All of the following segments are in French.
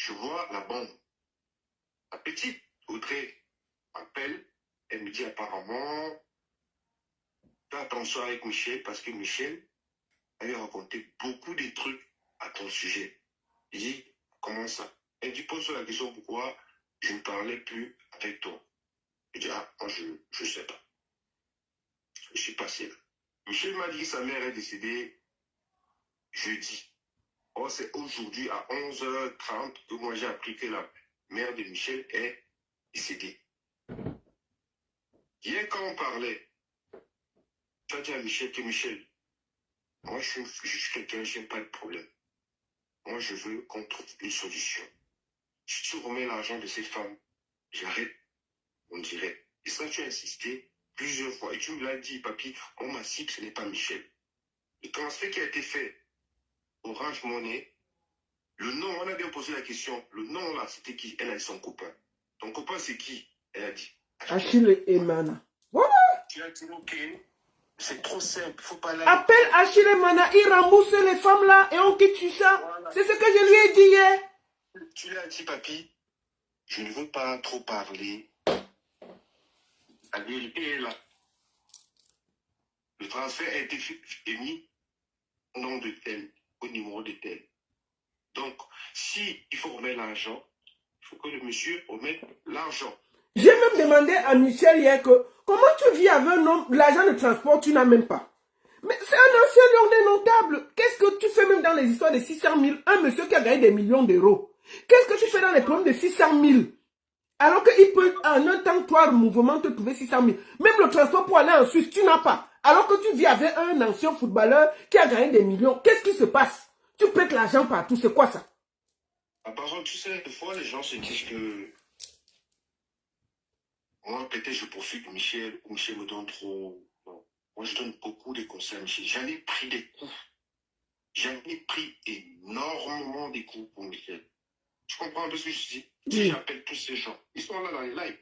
je vois la bande. La petite Audrey m'appelle, elle me dit apparemment, fais attention avec Michel parce que Michel avait raconté beaucoup de trucs à ton sujet. Il dit, comment ça? Elle dit, pose la question pourquoi je ne parlais plus avec toi. Je dis, ah, moi je ne sais pas. Je suis passé là. Michel m'a dit que sa mère est décédée jeudi. Or, c'est aujourd'hui à 11h30 que moi j'ai appris que la mère de Michel est décédée. Hier, quand on parlait, tu as dit à Michel que Michel, moi je suis quelqu'un, je n'ai pas de problème. Moi je veux qu'on trouve une solution. Si tu remets l'argent de cette femme, j'arrête, on dirait. Et ça, tu as insisté plusieurs fois. Et tu me l'as dit, papy, ma cible, ce n'est pas Michel. Le transfert qui a été fait, Orange Money, le nom, on a bien posé la question. Le nom là, c'était qui? Elle a dit son copain. Ton copain, c'est qui? Elle a dit Achille et Mana. Voilà. Tu as dit, ok, c'est trop simple, il faut pas aller. Appelle Achille et Mana, il rembourse les femmes là et on quitte sur ça. Voilà. C'est ce que je lui ai dit hier. Tu lui as dit, papy, je ne veux pas trop parler. La vérité est là. Le transfert a été émis au nom de tel, au numéro de tel. Donc, si il faut remettre l'argent, il faut que le monsieur remette l'argent. J'ai même demandé à Michel hier que comment tu vis avec un homme, l'argent de transport, tu n'as même pas. Mais c'est un ancien lion notable. Qu'est-ce que tu fais même dans les histoires de 600 000? Un monsieur qui a gagné des millions d'euros. Qu'est-ce que tu fais dans les problèmes de 600 000? Alors qu'il peut en un temps, toi, mouvement, te trouver 600 000. Même le transport pour aller en Suisse, tu n'as pas. Alors que tu vis avec un ancien footballeur qui a gagné des millions. Qu'est-ce qui se passe? Tu prêtes l'argent partout, c'est quoi ça? Par contre, tu sais, des fois, les gens se disent que moi, peut-être je profite de Michel, ou Michel me donne trop. Non. Moi, je donne beaucoup de conseils à Michel. J'en ai pris des coups. J'en ai pris énormément des coups pour Michel. Tu comprends un peu ce que je dis? Si j'appelle tous ces gens, ils sont là dans les lives.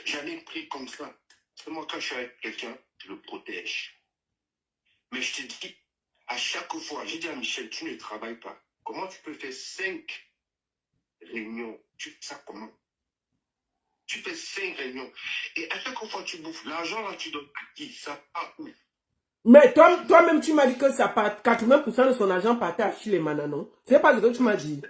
J'en ai pris comme ça. Parce que moi, quand je suis avec quelqu'un, je le protège. Mais je te dis, à chaque fois, j'ai dit à Michel, tu ne travailles pas. Comment tu peux faire 5 réunions? Tu fais ça comment? Tu fais 5 réunions. Et à chaque fois, tu bouffes. L'argent, là, tu donnes à qui? Ça part où? Mais toi-même, tu m'as dit que ça part, 80% de son argent partait à Chile Mana, non? C'est pas ce que tu m'as dit.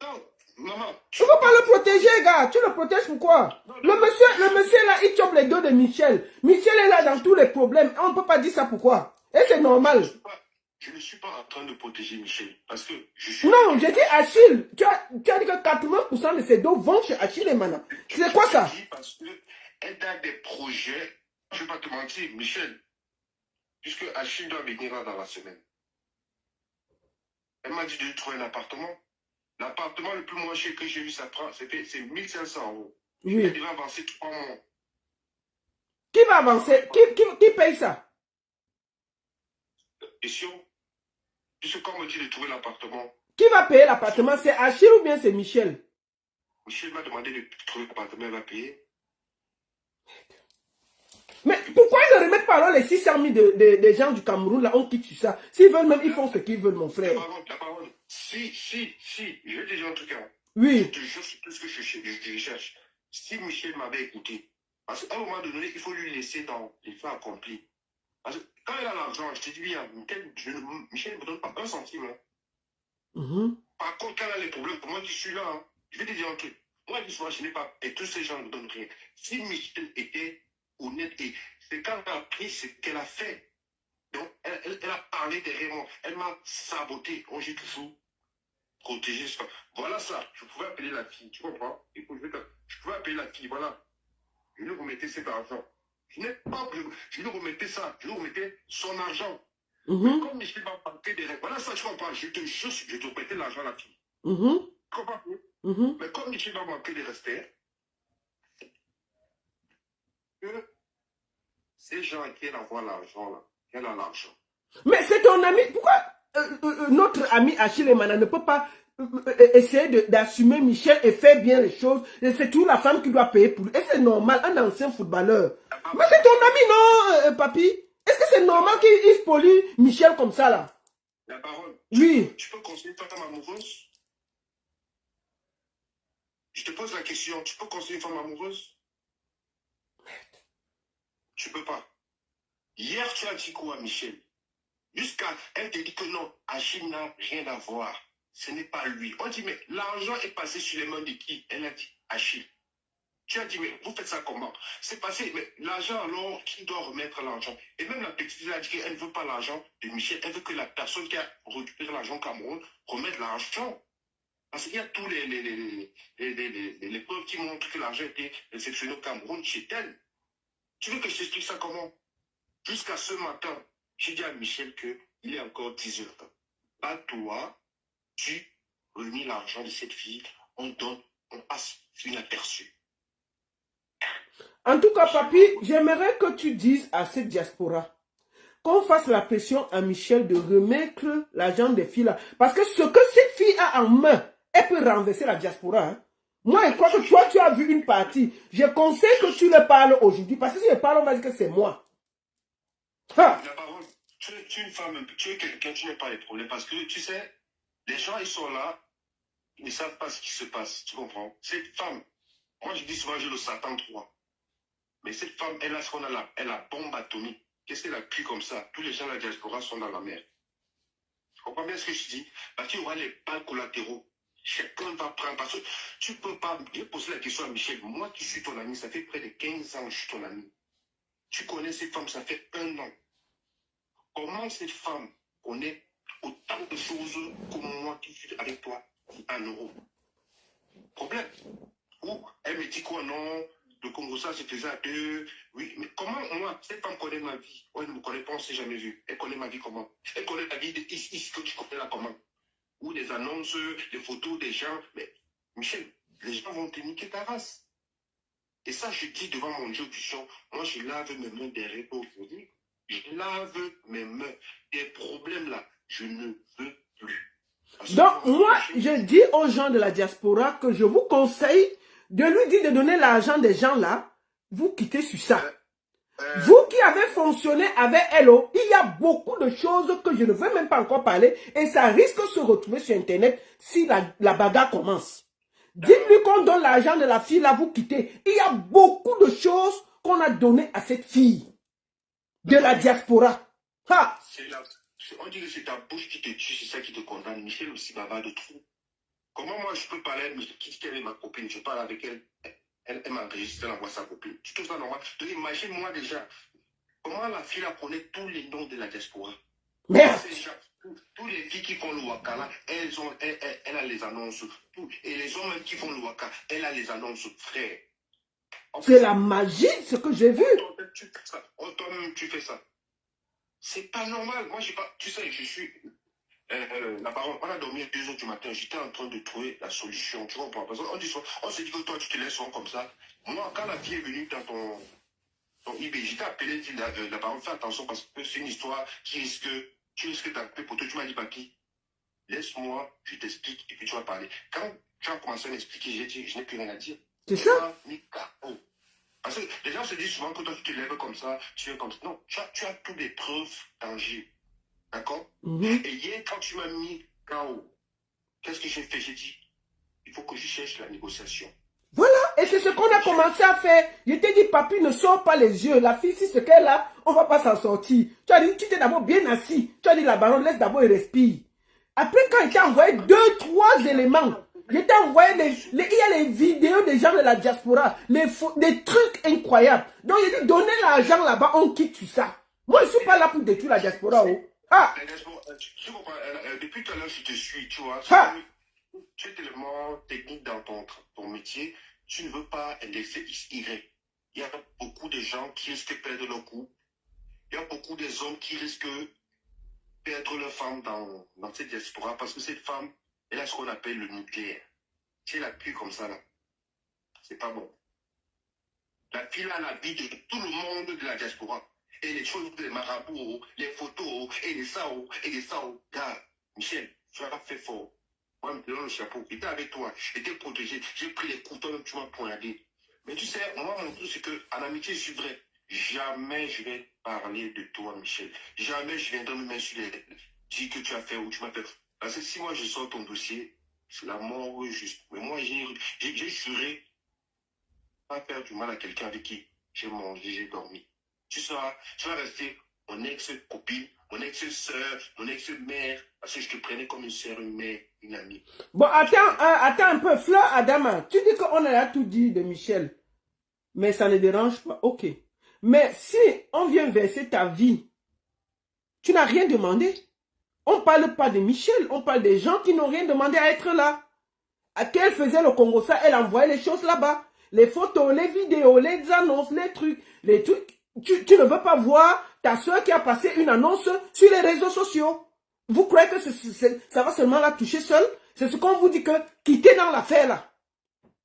Non, maman. Tu ne peux pas le protéger, gars. Tu le protèges pourquoi? Non, le monsieur là, il chope les dos de Michel. Michel est là dans tous les problèmes. On ne peut pas dire ça pourquoi? Et c'est normal. Je ne suis pas en train de protéger Michel. Parce que je suis... Non, j'ai dit Achille. Tu as dit que 80% de ses dos vont chez Achille et Mana. C'est quoi ça? Parce qu'elle a des projets. Je ne vais pas te mentir, Michel. Puisque Achille doit venir là dans la semaine. Elle m'a dit de lui trouver un appartement. L'appartement le plus moins cher que j'ai vu, c'est 1500 €. Oui. Elle devait avancer 3 mois. Qui va avancer? Qui paye ça? Question. Puisque quand on me dit de trouver l'appartement. Qui va payer l'appartement? C'est Achille ou bien c'est Michel? Michel m'a demandé de trouver l'appartement, elle va payer. Mais pourquoi ils ne remettent pas alors les 600 000 des gens du Cameroun, là, on quitte sur ça? S'ils veulent même, ils font ce qu'ils veulent, mon frère. La parole. Si, je vais te dire un truc. Hein. Oui. Je te jure sur tout ce que je cherche. Si Michel m'avait écouté, parce qu'à un moment donné, il faut lui laisser dans les faits accomplis. Parce que quand il a l'argent, je te dis bien, Michel ne me donne pas un centime. Hein. Par contre, quand il a les problèmes, pour moi qui suis là, hein, je vais te dire un truc. Moi, l'histoire, je n'ai pas. Et tous ces gens ne me donnent rien. Si Michel était honnête, et c'est quand elle a pris ce qu'elle a fait. Donc, elle a parlé derrière moi. Elle m'a saboté. Oh, j'ai toujours protégé ça. Voilà ça. Je pouvais appeler la fille. Tu comprends? Écoute, je pouvais appeler la fille. Voilà. Je lui remettais cet argent. Je lui remettais ça. Je lui remettais son argent. Mais comme Michel m'a manqué des règles. Voilà ça, tu comprends? Je te remettais l'argent à la fille. Tu comprends? Mais comme Michel m'a manqué des restes, que ces gens qui envoient l'argent là, elle a l'argent. Mais c'est ton ami. Pourquoi notre ami Achille Emana ne peut pas essayer d'assumer Michel et faire bien les choses? C'est toujours la femme qui doit payer pour lui. Et c'est normal, un ancien footballeur. Mais c'est ton ami, non, papy? Est-ce que c'est normal qu'il spolie Michel comme ça, là? La parole. Oui. Tu peux considérer ta femme amoureuse? Je te pose la question, tu peux construire une femme amoureuse? Tu peux pas. Hier, tu as dit quoi, Michel? Jusqu'à, elle te dit que non, Achille n'a rien à voir. Ce n'est pas lui. On dit, mais l'argent est passé sur les mains de qui? Elle a dit, Achille. Tu as dit, mais vous faites ça comment? C'est passé, mais l'argent, alors, qui doit remettre l'argent? Et même la petite fille a dit qu'elle ne veut pas l'argent de Michel, elle veut que la personne qui a récupéré l'argent au Cameroun remette l'argent. Parce qu'il y a tous les preuves qui montrent que l'argent a été réceptionné au Cameroun chez elle. Tu veux que je t'explique ça comment? Jusqu'à ce matin, j'ai dit à Michel qu'il est encore 10 heures. Pas toi, tu remis l'argent de cette fille, on donne, on passe inaperçu. En tout cas, papi, j'aimerais que tu dises à cette diaspora qu'on fasse la pression à Michel de remettre l'argent des filles là. Parce que ce que cette fille a en main, elle peut renverser la diaspora. Hein. Moi, je crois que toi, tu as vu une partie. Je conseille que tu le parles aujourd'hui. Parce que si je parle, on va dire que c'est moi. Ha. La parole, tu es une femme, tu es quelqu'un, tu n'as pas les problèmes. Parce que, tu sais, les gens, ils sont là, ils ne savent pas ce qui se passe. Tu comprends? Cette femme, moi, je dis souvent, j'ai le Satan 3. Mais cette femme, elle a ce qu'on a là, elle a bombe atomique. Qu'est-ce qu'elle a pris comme ça? Tous les gens de la diaspora sont dans la mer. Tu comprends bien ce que je dis? Parce qu'il y aura les balles collatéraux. Chacun va prendre. Parce que tu ne peux pas. J'ai posé la question à Michel. Moi qui suis ton ami, ça fait près de 15 ans que je suis ton ami. Tu connais cette femme, ça fait 1 an. Comment cette femme connaît autant de choses que moi qui suis avec toi en euros? Problème. Ou elle me dit quoi, non? Le Congo, ça, c'est faisait à 2. Oui, mais comment moi, cette femme connaît ma vie? Oh, elle ne me connaît pas, on ne s'est jamais vu. Elle connaît ma vie comment? Elle connaît la vie de ici, que tu connais là comment? Ou des annonces, des photos des gens. Mais, Michel, les gens vont te niquer ta race. Et ça, je dis devant mon Dieu puissant, moi, je lave mes mains derrière aujourd'hui. Je lave mes mains. Des problèmes là, je ne veux plus. Donc, moi, je dis aux gens de la diaspora que je vous conseille de lui dire de donner l'argent des gens là. Vous quittez sur ça. Vous qui avez fonctionné avec Hello, il y a beaucoup de choses que je ne veux même pas encore parler et ça risque de se retrouver sur Internet si la bagarre commence. Dites-lui qu'on donne l'argent de la fille là, vous quittez. Il y a beaucoup de choses qu'on a données à cette fille de la diaspora. Ha! On dit que c'est ta bouche qui te tue, c'est ça qui te condamne. Michel aussi bavard de trop. Comment moi je peux parler, mais qu'elle est ma copine, je parle avec elle. Elle m'a enregistré, elle envoie sa copine. Tu trouves ça normal? Imagine-moi déjà, comment la fille là connaît tous les noms de la diaspora. Merde! Tous les filles qui font le waka là, elle a les annonces. Et les hommes même qui font le waka, elle a les annonces, frère. C'est la magie, ce que j'ai vu. Toi-même, tu fais ça. C'est pas normal. Moi, j'ai pas. Tu sais, je suis. La parole, on a dormi à 2 h du matin. J'étais en train de trouver la solution. Tu comprends? Parce qu'on se dit que toi, tu te laisses comme ça. Moi, quand la fille est venue dans ton IB, j'étais appelé, dit la parole, fais attention parce que c'est une histoire qui risque. Tu risques d'appeler pour toi. Tu m'as dit, papi, laisse-moi, je t'explique et puis tu vas parler. Quand tu as commencé à m'expliquer, j'ai dit, je n'ai plus rien à dire. C'est ça? Parce que les gens se disent souvent que toi, tu te lèves comme ça, tu es comme ça. Non, tu as toutes les preuves tangibles. D'accord? Et hier, quand tu m'as mis KO, qu'est-ce que j'ai fait? J'ai dit, il faut que je cherche la négociation. Voilà, et c'est ce qu'on a commencé à faire. Je t'ai dit, papi, ne sors pas les yeux. La fille, si ce qu'elle a, on ne va pas s'en sortir. Tu as dit, tu t'es d'abord bien assis. Tu as dit, la baronne, laisse d'abord, il respire. Après, quand il t'a envoyé 2, 3 éléments, je t'ai envoyé il y a les vidéos des gens de la diaspora, des trucs incroyables. Donc, il dit, donnez l'argent là-bas, on quitte sur ça. Moi, je ne suis pas là pour détruire la diaspora. Oh. Ah. Tu comprends, depuis tout à l'heure, je te suis, tu vois. Tu es tellement technique dans ton métier, tu ne veux pas indexer XY. Il y a beaucoup de gens qui risquent de perdre leur coup. Il y a beaucoup des hommes qui risquent de perdre leur femme dans cette diaspora parce que cette femme, elle a ce qu'on appelle le nucléaire. Si elle appuie comme ça, là, c'est pas bon. La fille a la vie de tout le monde de la diaspora. Et les choses, les marabouts, les photos, et les sao, et les sao. Gars, Michel, tu as fait fort. Moi, je me donne le chapeau. J'étais avec toi, j'étais protégé. J'ai pris les coups, toi-même, tu m'as poignardé. Mais tu sais, moi, mon truc, c'est qu'en amitié, je suis vrai. Jamais je vais parler de toi, Michel. Jamais je viendrai me mettre sur les dire que tu as fait ou tu m'as fait. Parce que si moi, je sors ton dossier, c'est la mort juste. Mais moi, j'ai j'ai juré pas faire du mal à quelqu'un avec qui j'ai mangé, j'ai dormi. Tu vas rester mon ex-copine, mon ex-soeur, mon ex-mère, parce que je te prenais comme une soeur, une mère, une amie. Bon, attends un peu. Fleur Adama, tu dis qu'on a tout dit de Michel, mais ça ne dérange pas. Ok. Mais si on vient verser ta vie, tu n'as rien demandé. On ne parle pas de Michel, on parle des gens qui n'ont rien demandé à être là. À qu'elle faisait le Congo, ça, elle envoyait les choses là-bas. Les photos, les vidéos, les annonces, les trucs. Tu ne veux pas voir ta soeur qui a passé une annonce sur les réseaux sociaux. Vous croyez que ça va seulement la toucher seule? C'est ce qu'on vous dit que quittez dans l'affaire là.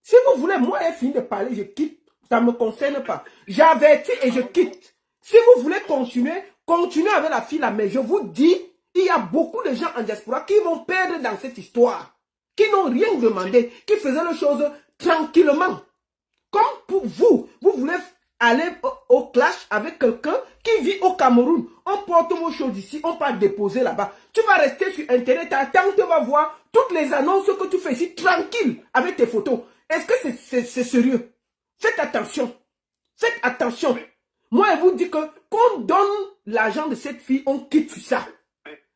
Si vous voulez, moi, elle finit de parler, je quitte. Ça ne me concerne pas. J'avertis et je quitte. Si vous voulez continuez avec la fille là. Mais je vous dis, il y a beaucoup de gens en diaspora qui vont perdre dans cette histoire. Qui n'ont rien demandé. Qui faisaient les choses tranquillement. Comme pour vous. Vous voulez aller au clash avec quelqu'un qui vit au Cameroun. On porte vos choses ici, on part déposer là-bas. Tu vas rester sur Internet, attends, tu vas voir toutes les annonces que tu fais ici tranquille avec tes photos. Est-ce que c'est sérieux? Faites attention. Faites attention. Moi, je vous dis que qu'on donne l'argent de cette fille, on quitte sur ça.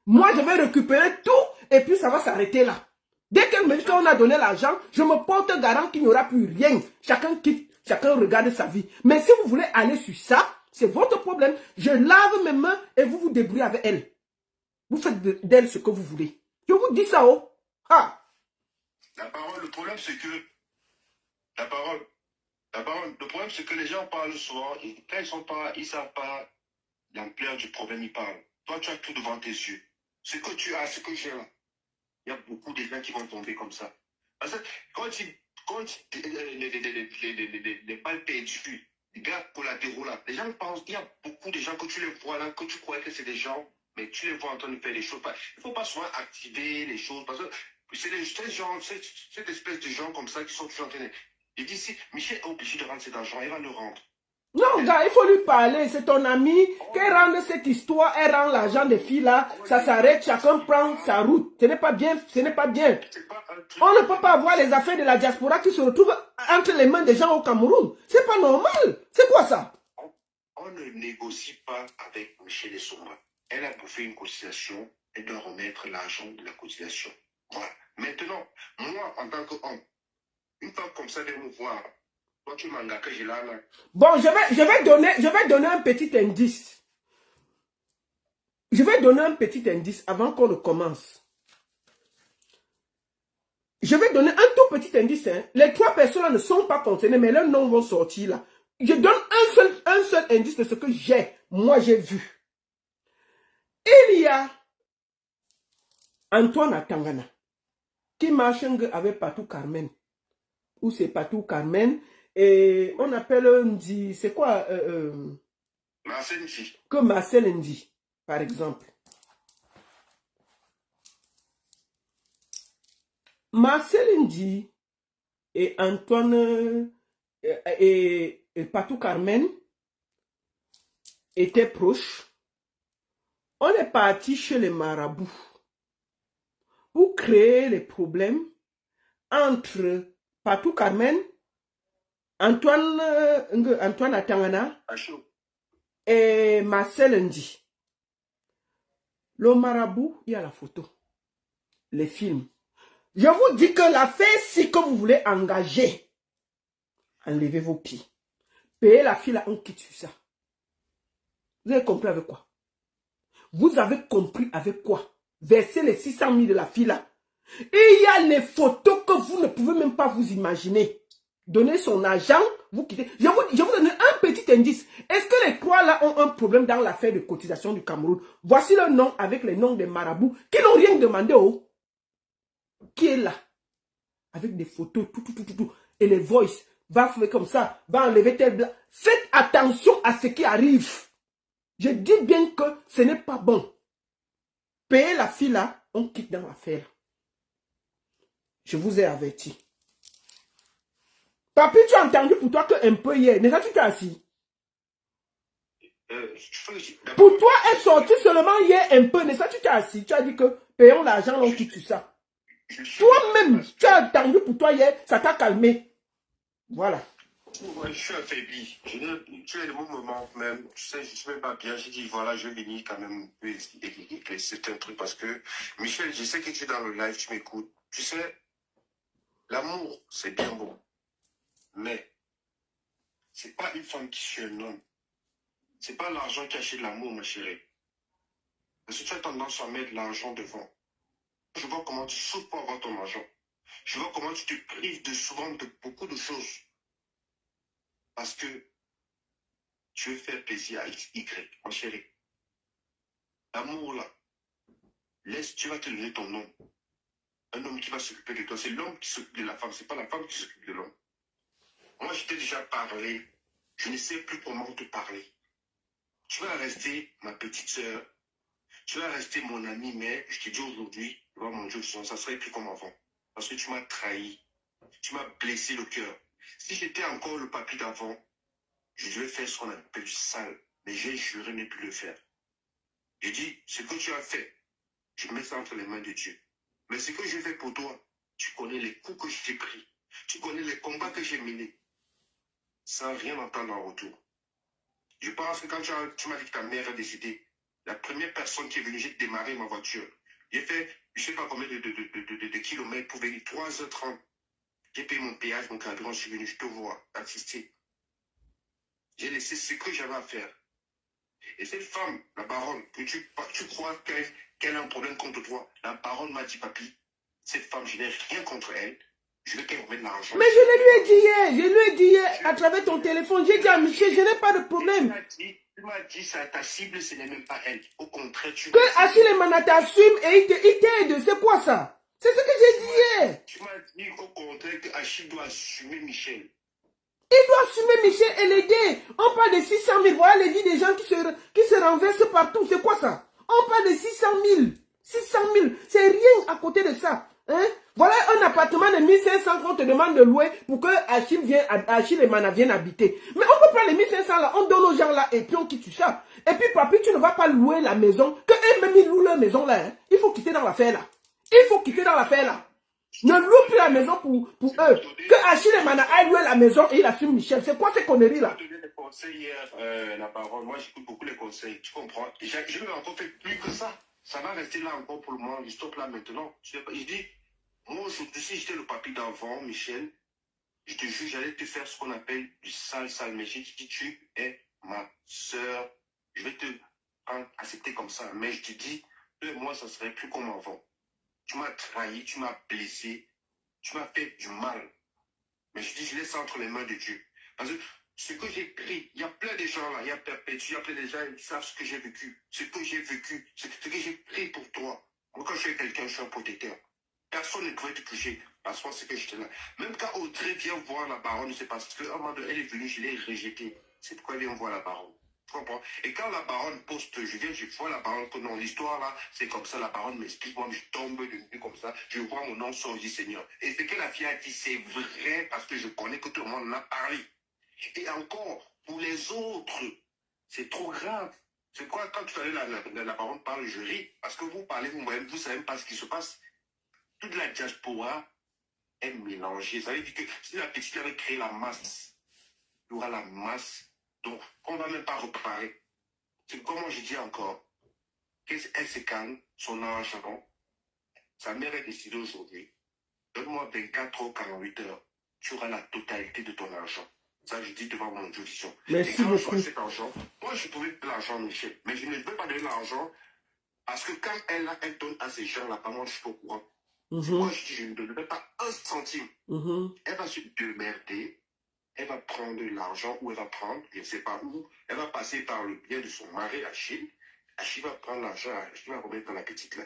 Moi, je vais récupérer tout et puis ça va s'arrêter là. Dès qu'elle me dit qu'on a donné l'argent, je me porte garant qu'il n'y aura plus rien. Chacun quitte, chacun regarde sa vie. Mais si vous voulez aller sur ça, c'est votre problème. Je lave mes mains et vous vous débrouillez avec elle. Vous faites d'elle ce que vous voulez. Je vous dis ça, oh. Ah. La parole, le problème, c'est que... La parole, le problème, c'est que les gens parlent souvent, et quand ils savent pas l'ampleur du problème, ils parlent. Toi, tu as tout devant tes yeux. Ce que tu as, ce que j'ai là, il y a beaucoup de gens qui vont tomber comme ça. Parce que quand les balles perdues, les gars collatéraux là, les gens pensent, il y a beaucoup de gens que tu les vois là, que tu crois que c'est des gens, mais tu les vois en train de faire des choses. Il ne faut pas souvent activer les choses, parce que c'est cette espèce de gens comme ça qui sont toujours en train de... Il dit, si Michel est obligé de rendre cet argent, il va le rendre. Non, gars, il faut lui parler. C'est ton ami. Qu'elle rende cette histoire, elle rend l'argent des filles là. Ça s'arrête, chacun prend sa route. Ce n'est pas bien. Ce n'est pas bien. On ne peut pas avoir les affaires de la diaspora qui se retrouvent entre les mains des gens au Cameroun. C'est pas normal. C'est quoi ça? On ne négocie pas avec Michel Essomba. Elle a bouffé une cotisation. Elle doit remettre l'argent de la cotisation. Voilà. Maintenant, moi, en tant qu'homme, une femme comme ça vient me voir. Toi, tu m'as que j'ai là. Bon, je vais donner un petit indice. Je vais donner un petit indice avant qu'on ne commence. Je vais donner un tout petit indice. Hein. Les 3 personnes là ne sont pas concernées, mais leurs noms vont sortir là. Je donne un seul indice de ce que moi j'ai vu. Il y a Antoine Atangana qui marche avec Patou Carmen. Ou c'est Patou Carmen. Et on appelle Ndi, c'est quoi Marcel Ndi. Que Marcel Ndi, par exemple. Marcel Ndi et Antoine et Patou Carmen étaient proches. On est parti chez les marabouts pour créer les problèmes entre Patou Carmen, Antoine Atangana et Marcel Ndi. Le marabout, il y a la photo, les films. Je vous dis que l'affaire, si que vous voulez engager, enlevez vos pieds. Payez la fille là, on quitte sur ça. Vous avez compris avec quoi? Vous avez compris avec quoi? Versez les 600 000 de la fille là. Et il y a les photos que vous ne pouvez même pas vous imaginer. Donnez son argent, vous quittez. Je vous donne un petit indice. Est-ce que les 3 là ont un problème dans l'affaire de cotisation du Cameroun? Voici le nom avec les noms des marabouts qui n'ont rien demandé. Oh. Qui est là? Avec des photos, tout. Et les voices. Va faire comme ça, va enlever tel blanc. Faites attention à ce qui arrive. Je dis bien que ce n'est pas bon. Payez la fille là, on quitte dans l'affaire. Je vous ai averti. Papi, tu as entendu pour toi qu'un peu hier, n'est-ce pas, tu t'es assis? Pour toi, elle est sortie seulement hier un peu, n'est-ce pas, tu t'es assis? Tu as dit que payons l'argent, on quitte sur ça. Je suis Toi-même, tu as attendu pour toi hier, ça t'a calmé. Voilà. ouais, je suis affaibli. Tu es le bon moment même. Tu sais, je ne suis même pas bien. J'ai dit, voilà, je vais venir quand même c'est un truc parce que, Michel, je sais que tu es dans le live, tu m'écoutes. Tu sais, l'amour, c'est bien beau. Mais, c'est pas une femme qui suit un homme. C'est pas l'argent qui achète l'amour, ma chérie. Parce que tu as tendance à mettre l'argent devant. Je vois comment tu souffres pour avoir ton argent. Je vois comment tu te prives de souvent de beaucoup de choses. Parce que tu veux faire plaisir à Y, ma chérie. L'amour, là, tu vas te donner ton homme. Un homme qui va s'occuper de toi. C'est l'homme qui s'occupe de la femme, c'est pas la femme qui s'occupe de l'homme. Moi, je t'ai déjà parlé. Je ne sais plus comment te parler. Tu vas rester ma petite sœur. Tu vas rester mon ami, mais je te dis aujourd'hui, mon Dieu, ça serait plus comme avant. Parce que tu m'as trahi. Tu m'as blessé le cœur. Si j'étais encore le papy d'avant, je devais faire ce qu'on appelle du sale. Mais j'ai juré ne plus le faire. J'ai dit, ce que tu as fait, je mets ça entre les mains de Dieu. Mais ce que j'ai fait pour toi, tu connais les coups que j'ai pris. Tu connais les combats que j'ai menés. Sans rien entendre en retour. Je pense que quand tu m'as dit que ta mère est décédée, la première personne qui est venue, j'ai démarré ma voiture. J'ai fait, je ne sais pas combien de kilomètres pour venir, 3h30. J'ai payé mon péage, mon carburant, je suis venu, je te vois, assister. J'ai laissé ce que j'avais à faire. Et cette femme, la baronne, que tu crois qu'elle a un problème contre toi, la baronne m'a dit, papy, cette femme, je n'ai rien contre elle. Je veux qu'elle remette l'argent. Mais je lui ai dit hier, à travers ton téléphone, j'ai dit à Michel, je n'ai pas de problème. Tu m'as dit, ça, ta cible, ce n'est même pas elle. Au contraire, tu... Que Achille Emana t'assume et il t'aide, c'est quoi ça? C'est ce que j'ai dit hier. Tu m'as dit au contraire que Achille doit assumer Michel. Il doit assumer Michel et l'aider. On parle de 600 000. Voilà les vies des gens qui se renversent partout. C'est quoi ça? On parle de 600 000. 600 000. C'est rien à côté de ça. Hein? Voilà un appartement de 1500 qu'on te demande de louer pour que Achille et Mana viennent habiter. Mais on peut prendre les 1500 là, on donne aux gens là et puis on quitte ça. Et puis papi, tu ne vas pas louer la maison. Que eux-mêmes ils louent leur maison là. Hein? Il faut quitter dans l'affaire là. Il faut quitter dans l'affaire là. Ne loue plus la maison pour eux. Que Achille et Mana aillent louer la maison et il assume Michel. C'est quoi ces conneries là? Je donné des conseils hier, la parole. Moi, j'écoute beaucoup les conseils. Tu comprends? Je vais encore faire plus que ça. Ça va rester là encore pour le moment. Je stoppe là maintenant. Je dis, moi aujourd'hui, si j'étais le papy d'avant, Michel, je te jure, j'allais te faire ce qu'on appelle du sale. Mais j'ai dit, tu es ma soeur. Je vais te accepter comme ça. Mais je te dis, moi, ça serait plus comme avant. Tu m'as trahi, tu m'as blessé, tu m'as fait du mal. Mais je dis, je laisse ça entre les mains de Dieu. Parce que ce que j'ai écrit, il y a plein de gens là, il y a Perpétue, il y a plein de gens qui savent ce que j'ai vécu. Ce que j'ai vécu, ce que j'ai pris pour toi. Moi, quand je suis quelqu'un, je suis un protecteur. Personne ne pouvait te toucher. Parce que c'est que j'étais là. Même quand Audrey vient voir la baronne, c'est parce qu'à un moment donné, elle est venue, je l'ai rejetée. C'est pourquoi elle vient voir la baronne. Tu comprends? Et quand la baronne poste, je vois la baronne que non, l'histoire là, c'est comme ça, la baronne m'explique, moi je tombe de nuit comme ça, je vois mon nom sortir, Seigneur. Et ce que la fille a dit, c'est vrai parce que je connais que tout le monde en a parlé. Et encore, pour les autres, c'est trop grave. C'est quoi quand tu allais la baronne parle, je ris, parce que vous parlez vous-même, vous ne savez même pas ce qui se passe. Toute la diaspora est mélangée. Ça veut dire que si la petite avait créé la masse, il y aura la masse. Donc, on ne va même pas reparer. C'est comment je dis encore, qu'elle se calme, son argent, sa mère est décidée aujourd'hui, donne-moi 24 heures, 48 heures, tu auras la totalité de ton argent. Ça, je dis devant mon juridiction. Merci et quand beaucoup. je cet argent, moi, je pouvais donner l'argent à Michel, mais je ne veux pas donner l'argent parce que quand elle donne à ces gens-là, pas moi, je suis pas au courant. Moi, je dis, je ne donnerai pas un centime. Elle va se démerder. Elle va prendre l'argent où elle va prendre, je ne sais pas où. Elle va passer par le bien de son mari, Achille. Achille va prendre l'argent, Achille va remettre dans la petite là.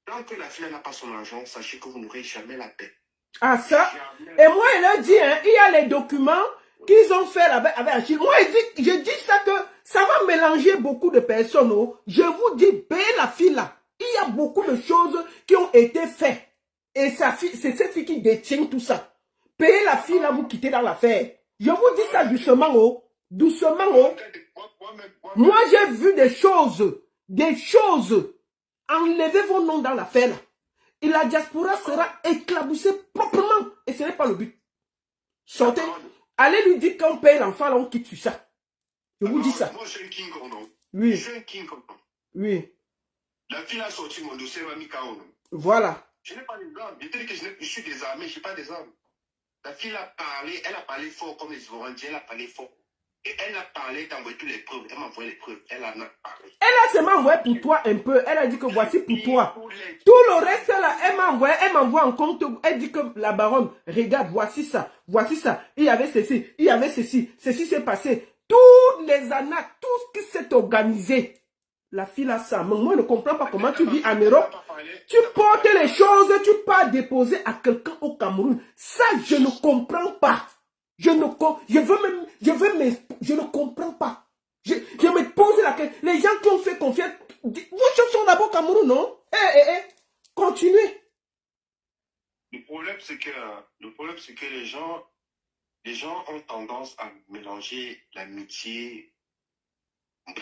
Tant que la fille n'a pas son argent, sachez que vous n'aurez jamais la paix. Ah ça? Et moi, elle a dit, hein, il y a les documents qu'ils ont fait avec Achille. Moi, je dis ça que ça va mélanger beaucoup de personnes. Oh. Je vous dis, payez la fille là. Il y a beaucoup de choses qui ont été faites. Et c'est cette fille qui détient tout ça. Payez la fille là, vous quittez dans l'affaire. Je vous dis ça doucement, oh. Doucement, oh. Moi, j'ai vu des choses. Enlevez vos noms dans l'affaire là. Et la diaspora sera éclaboussée proprement. Et ce n'est pas le but. Sortez. Allez lui dire qu'on paye l'enfant, là, on quitte sur ça. Je vous dis ça. Moi, je suis un king, non? Oui. Je suis un king, non? Oui. La fille a sorti mon dossier, m'a mis KO. Voilà. Je n'ai pas les armes. Je te dis que je suis désarmé, je n'ai pas des armes. La fille a parlé, elle a parlé fort comme les Oranges, elle a parlé fort. Et elle a parlé, d'envoyer toutes les preuves. Elle m'a envoyé les preuves. Elle en a parlé. Elle a seulement envoyé pour toi un peu. Elle a dit que voici pour toi. Tout le reste là, elle m'a envoyé, elle m'envoie en compte. Elle dit que la baronne, regarde, voici ça, voici ça. Il y avait ceci, il y avait ceci, ceci s'est passé. Toutes les années, tout ce qui s'est organisé. La fille a ça. Mais moi, je ne comprends pas comment tu vis en Europe. Tu portes les choses, tu pars déposer à quelqu'un au Cameroun. Ça, je ne comprends pas. Je ne comprends pas. Je me pose la question. Les gens qui ont fait confiance, vos choses sont d'abord au Cameroun, non? Continuez. Le problème, c'est que les gens ont tendance à mélanger l'amitié,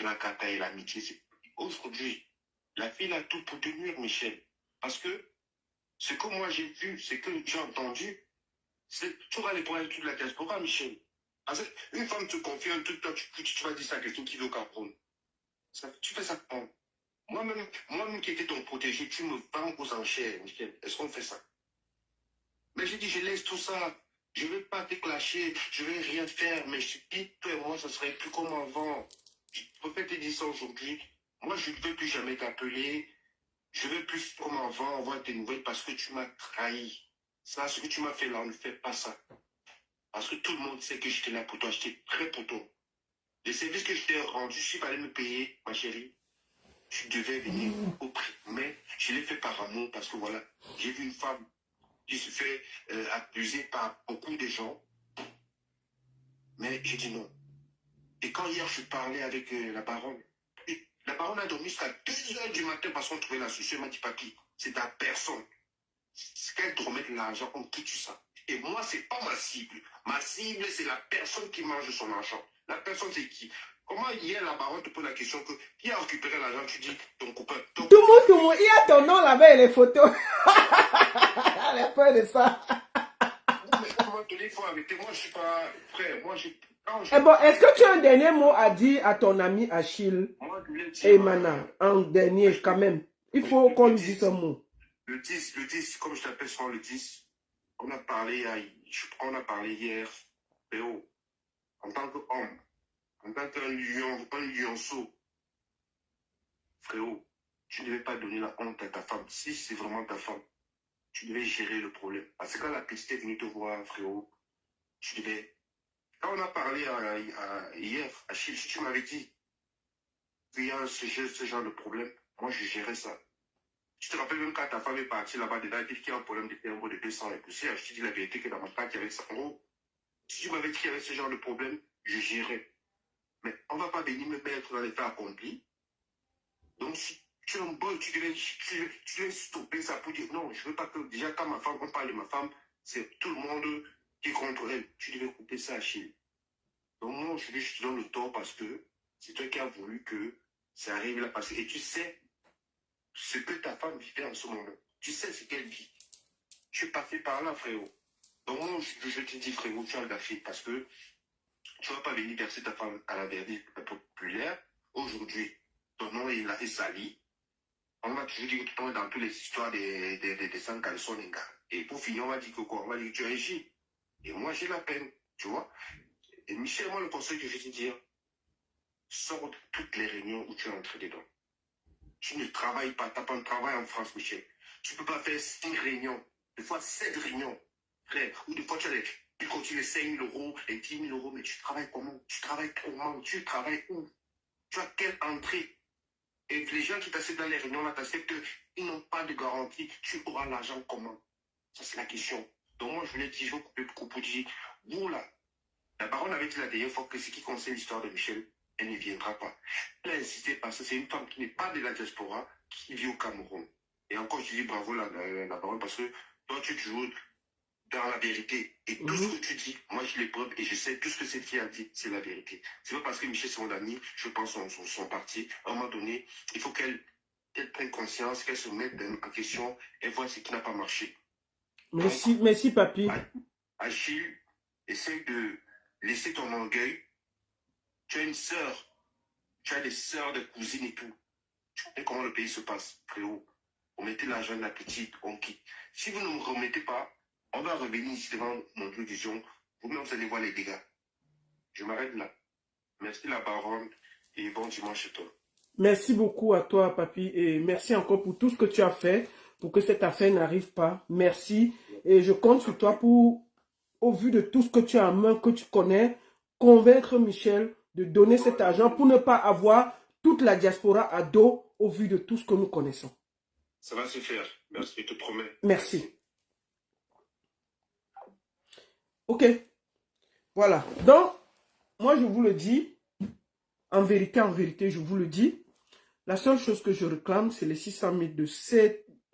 la cata et l'amitié. Aujourd'hui, la fille a tout pour tenir, Michel. Parce que ce que moi j'ai vu, ce que j'ai entendu, tu vas aller parler de toute la diaspora, Michel. Parce qu'une femme te confie un truc, toi, tu vas dire ça à quelqu'un qui veut au Cameroun. Tu fais ça comment? Moi-même qui étais ton protégé, tu me vends aux enchères, Michel. Est-ce qu'on fait ça? Mais j'ai dit, je laisse tout ça. Je ne vais pas te clasher, je ne vais rien faire. Mais je te dis, toi et moi, ça ne serait plus comme avant. Je préfère te dire ça aujourd'hui. Moi, je ne veux plus jamais t'appeler. Je ne veux plus comme avant avoir tes nouvelles parce que tu m'as trahi. Ça, ce que tu m'as fait là, ne fais pas ça. Parce que tout le monde sait que j'étais là pour toi, j'étais prêt pour toi. Les services que je t'ai rendus, si tu allais me payer, ma chérie, tu devais venir au prix. Mais je l'ai fait par amour parce que voilà, j'ai vu une femme qui se fait abuser par beaucoup de gens. Mais j'ai dit non. Et quand hier je parlais avec la baronne a dormi jusqu'à 2h du matin parce qu'on trouvait la solution. Elle m'a dit, papy, c'est ta personne. C'est qu'elle te remette l'argent, on quitte ça. Et moi, c'est pas ma cible. Ma cible, c'est la personne qui mange son argent. La personne, c'est qui? Comment hier, la baronne te pose la question que qui a récupéré l'argent? Tu dis ton copain. Tout le monde, il y a ton nom là-bas et les photos. Elle a peur de ça. Mais comment te dire, il faut arrêter. Moi, je suis pas frère. Moi, est-ce que tu as un dernier mot à dire à ton ami Achille et Mana? Un dernier, quand même. Il faut qu'on lui dise un mot. Le 10, comme je t'appelle souvent le 10, on a parlé hier, Léo, en tant qu'homme, en tant qu'un lion, un lionceau, frérot, tu ne devais pas donner la honte à ta femme. Si c'est vraiment ta femme, tu devais gérer le problème. Parce que quand la petite est venue te voir, frérot, tu devais... Quand on a parlé hier, Achille, si tu m'avais dit qu'il y a ce genre de problème, moi je gérais ça. Je te rappelle même quand ta femme est partie là-bas dedans, elle dit qu'il y a un problème de PMO de 200 et poussière. Je te dis la vérité que dans mon cas, il y avait 100 euros. Si tu m'avais dit qu'il y avait ce genre de problème, je gérais. Mais on ne va pas venir me mettre dans les faits accomplis. Donc, si tu es un boy, tu devais stopper ça pour dire non, je ne veux pas que déjà quand on parle de ma femme, c'est tout le monde qui est contre elle. Tu devais couper ça, Achille. Donc, moi, je te donne le tort parce que c'est toi qui as voulu que ça arrive là. Et tu sais ce que ta femme vivait en ce moment. Tu sais ce qu'elle vit. Tu es passé par là, frérot. Donc, moi, je te dis, frérot, tu as gaffé parce que tu ne vas pas venir verser ta femme à la verdict populaire. Aujourd'hui, ton nom est sali. On va toujours dire que tu es dans toutes les histoires des sans caleçons, les gars. Et pour finir, on va dire que quoi? On va dire que tu agis. Et moi, j'ai la peine, tu vois. Et Michel, moi, le conseil que je vais te dire, sors de toutes les réunions où tu es entré dedans. Tu ne travailles pas, tu n'as pas de travail en France, Michel. Tu ne peux pas faire 5 réunions, des fois 7 réunions, frère. Ou des fois tu as tu continues les 5 000 euros, les 10 000 euros, mais tu travailles comment? Tu travailles comment? Tu travailles où? Tu as quelle entrée? Et les gens qui t'acceptent dans les réunions, là, t'acceptent qu'ils n'ont pas de garantie. Tu auras l'argent comment? Ça, c'est la question. Donc moi, je voulais dire, je vais couper beaucoup pour dire, vous là, la baronne avait dit la dernière fois que ce qui concerne l'histoire de Michel, elle ne viendra pas. Elle a insisté parce que c'est une femme qui n'est pas de la diaspora, qui vit au Cameroun. Et encore, je dis bravo la baronne parce que toi, tu es toujours dans la vérité. Et tout ce que tu dis, moi, je l'éprouve et je sais tout ce que cette fille a dit, c'est la vérité. C'est pas parce que Michel, c'est mon ami, je pense son parti. À un moment donné, il faut qu'elle qu'elle prenne conscience, qu'elle se mette en question et voit ce qui n'a pas marché. Merci, Donc, merci, papy. Achille, essaye de laisser ton orgueil. Tu as une sœur, tu as des sœurs, des cousines et tout. Tu sais comment le pays se passe, frérot. Vous mettez l'argent de la petite, on quitte. Si vous ne me remettez pas, on va revenir ici devant mon télévision. Vous-même, vous allez voir les dégâts. Je m'arrête là. Merci la baronne et bon dimanche à toi. Merci beaucoup à toi, papy, et merci encore pour tout ce que tu as fait pour que cette affaire n'arrive pas. Merci, et je compte sur toi pour, au vu de tout ce que tu as en main, que tu connais, convaincre Michel de donner cet argent pour ne pas avoir toute la diaspora à dos au vu de tout ce que nous connaissons. Ça va se faire. Merci, je te promets. Merci. Ok. Voilà. Donc, moi, je vous le dis, en vérité, je vous le dis, la seule chose que je réclame, c'est les 600 000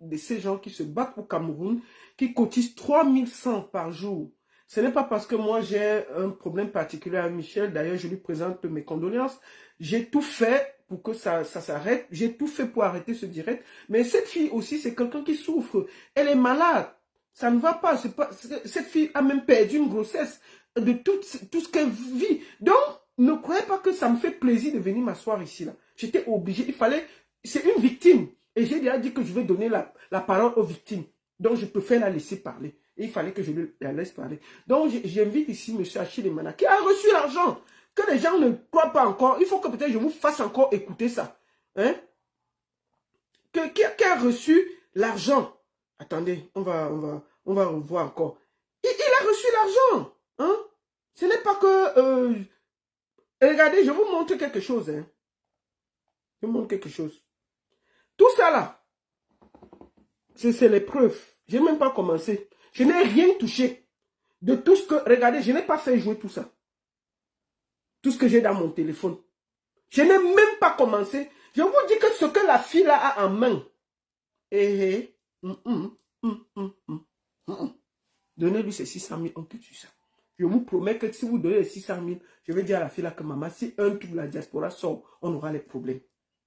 de ces gens qui se battent au Cameroun, qui cotisent 3100 par jour. Ce n'est pas parce que moi, j'ai un problème particulier à Michel. D'ailleurs, je lui présente mes condoléances. J'ai tout fait pour que ça s'arrête. J'ai tout fait pour arrêter ce direct. Mais cette fille aussi, c'est quelqu'un qui souffre. Elle est malade. Ça ne va pas. Cette fille a même perdu une grossesse de tout ce qu'elle vit. Donc, ne croyez pas que ça me fait plaisir de venir m'asseoir ici. Là. J'étais obligé. Il fallait... C'est une victime. Et j'ai déjà dit que je vais donner la parole aux victimes. Donc, je préfère la laisser parler. Et il fallait que je la laisse parler. Donc, j'invite ici M. Achille Emana, qui a reçu l'argent. Que les gens ne croient pas encore. Il faut que peut-être je vous fasse encore écouter ça. Hein? Qui a reçu l'argent. Attendez, on va revoir encore. Il a reçu l'argent. Hein? Ce n'est pas que... regardez, je vous montre quelque chose. Hein? Je vous montre quelque chose. Tout ça là, c'est les preuves. Je n'ai même pas commencé. Je n'ai rien touché. De tout ce que... Regardez, je n'ai pas fait jouer tout ça. Tout ce que j'ai dans mon téléphone. Je n'ai même pas commencé. Je vous dis que ce que la fille là a en main. Donnez-lui ces 600 000, on quitte sur ça. Je vous promets que si vous donnez les 600 000, je vais dire à la fille là que maman, si un truc de la diaspora sort, on aura les problèmes.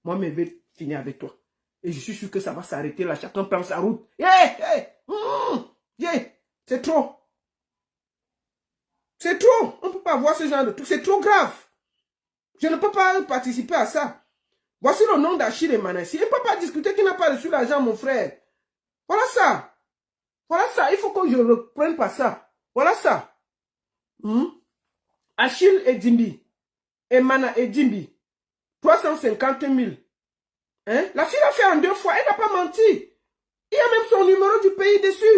Moi, je vais finir avec toi. Et je suis sûr que ça va s'arrêter là. Chacun prend sa route. C'est trop. C'est trop. On ne peut pas voir ce genre de truc. C'est trop grave. Je ne peux pas participer à ça. Voici le nom d'Achille Emanassi. Il ne peut pas discuter qu'il n'a pas reçu l'argent, mon frère. Voilà ça. Voilà ça. Il faut que je ne reprenne pas ça. Voilà ça. Achille Edimbi. Emana Edimbi. 350 000. Hein? La fille l'a fait en 2 fois. Elle n'a pas menti. Il y a même son numéro du pays dessus.